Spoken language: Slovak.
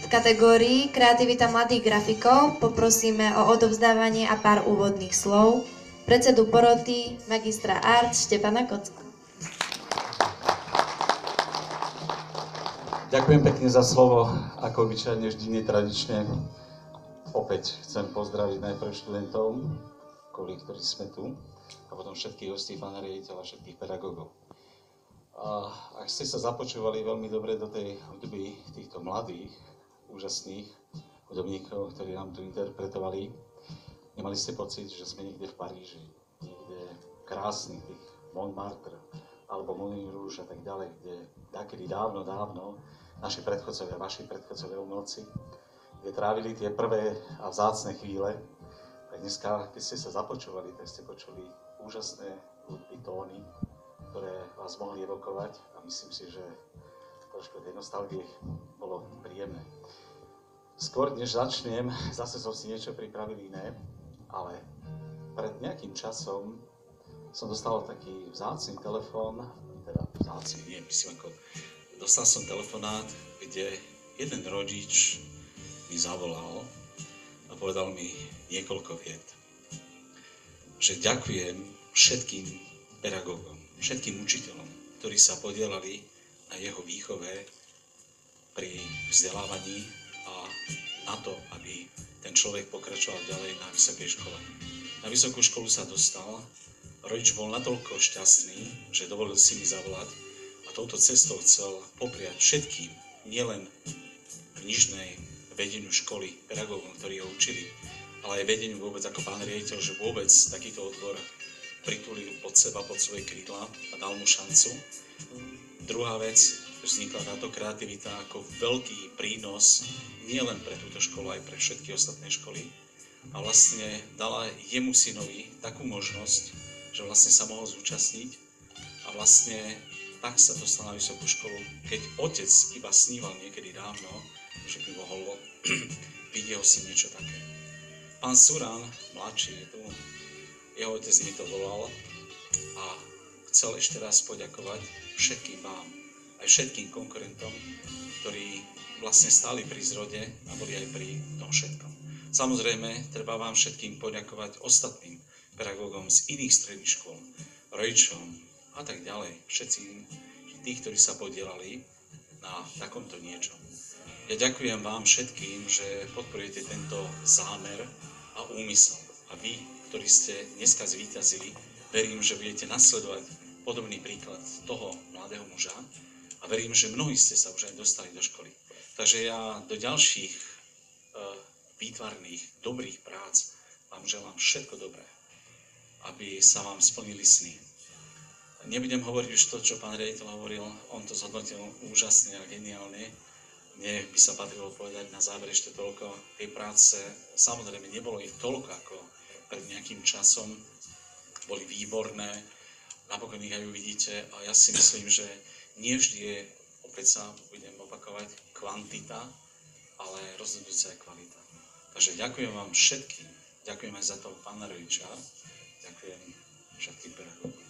V kategórii Kreativita mladých grafikov poprosíme o odovzdávanie a pár úvodných slov predsedu poroty magistra Arts Štefana Kocka. Ďakujem pekne za slovo, ako obyčajne vždy netradične. Opäť chcem pozdraviť najprv študentov, kvôli ktorí sme tu, a potom všetkých hostí, pána riaditeľa, všetkých pedagógov. A ak ste sa započúvali veľmi dobre do tej hudby týchto mladých, úžasných hudobníkov, ktorí nám tu interpretovali, nemali ste pocit, že sme niekde v Paríži, niekde krásny, tých Montmartre, alebo Moulin Rouge a tak ďalej, kde takedy dávno naši predchodcovia, vaši predchodcovia umelci, kde trávili tie prvé a vzácne chvíle. Tak dneska, keď ste sa započúvali, tak ste počuli úžasné hudby, tóny, ktoré vás mohli evokovať a myslím si, že trošku tej nostalgie bolo príjemné. Skôr než začnem, zase som si niečo pripravil iné, ale pred nejakým časom som dostal taký vzácny telefón, teda vzácny, nie, myslím ako, dostal som telefonát, kde jeden rodič mi zavolal a povedal mi niekoľko viet. Že ďakujem všetkým pedagógom, všetkým učiteľom, ktorí sa podielali na jeho výchove pri vzdelávaní a na to, aby ten človek pokračoval ďalej na vysokej škole. Na vysokú školu sa dostal, rodič bol natoľko šťastný, že dovolil si mi zavolať a touto cestou chcel popriať všetkým, nielen knižnej vedeniu školy, pedagógom, ktorí ho učili, ale aj vedeniu vôbec ako pán riaditeľ, že vôbec takýto odbor pritulil pod seba, pod svoje krídla a dal mu šancu. Druhá vec, vznikla táto kreativita ako veľký prínos nielen pre túto školu, aj pre všetky ostatné školy. A vlastne dala jemu synovi takú možnosť, že vlastne sa mohol zúčastniť a vlastne tak sa dostal na vysokú školu, keď otec iba sníval niekedy dávno, že by mohol byť jeho syn niečo také. Pán Surán, mladší, je tu, jeho otec mi to volal a chcel ešte raz poďakovať všetkým vám, aj všetkým konkurentom, ktorí vlastne stáli pri zrode a boli aj pri tom všetkom. Samozrejme, treba vám všetkým poďakovať ostatným pedagógom z iných stredných škôl, rodičom a tak ďalej. Všetci tí, ktorí sa podielali na takomto niečom. Ja ďakujem vám všetkým, že podporujete tento zámer a úmysel. A vy, ktorí ste dneska zvíťazili, verím, že budete nasledovať podobný príklad toho mladého muža a verím, že mnohí ste sa už aj dostali do školy. Takže ja do ďalších výtvarných, dobrých prác vám želám všetko dobré, aby sa vám splnili sny. Nebudem hovoriť už to, čo pán riaditeľ hovoril, on to zhodnotil úžasne a geniálne. Mne by sa patrilo povedať na záver ešte toľko. Tej práce, samozrejme, nebolo ich toľko ako pred nejakým časom. Boli výborné, napokon ich aj uvidíte a ja si myslím, že nie vždy je, opäť sa budem opakovať, kvantita, ale rozhodujúca je kvalita. Takže ďakujem vám všetkým, ďakujem aj za toho pána rodiča, ďakujem všetkým pedagógom.